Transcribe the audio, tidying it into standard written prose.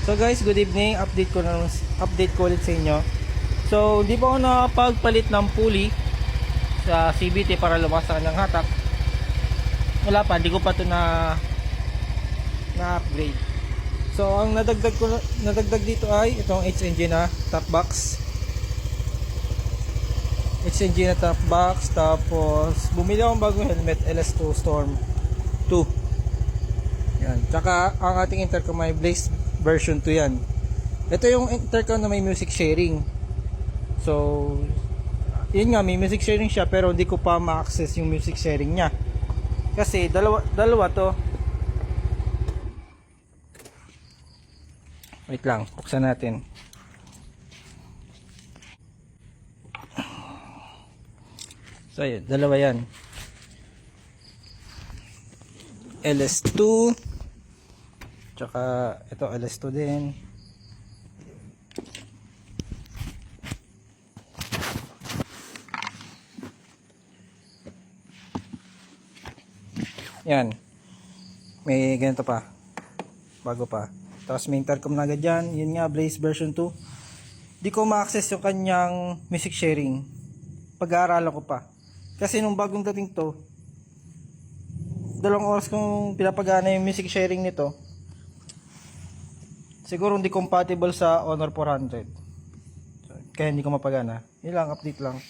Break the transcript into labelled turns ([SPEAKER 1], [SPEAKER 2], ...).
[SPEAKER 1] So guys, good evening. Update ko ulit sa inyo. So, hindi pa ako nakapagpalit ng pulley sa CVT para lumas sa kanyang hatak. Wala pa, hindi ko pa ito na-upgrade. So, ang nadagdag dito ay itong HNG na top box. HNG na top box, tapos bumili akong bagong helmet, LS2 Storm 2. Yan. Tsaka ang ating intercom ay Blaze version 2 yan. Ito yung intercom na may music sharing. So, yun nga, may music sharing siya pero hindi ko pa ma-access yung music sharing niya. Kasi dalawa to. Wait lang, buksan natin. So, yun, dalawa yan. LS2 tsaka ito LS2 din. Yan. May ganito pa. Bago pa. Tapos may intercom na agad dyan. Yun nga, Blaze version 2. Di ko ma-access yung kanyang music sharing. Pag-aaralan ko pa. Kasi nung bagong dating to, 2 oras kong pinapagana yung music sharing nito. Siguro hindi compatible sa Honor 400. So, kaya hindi ko mapagana. Yun lang, update lang.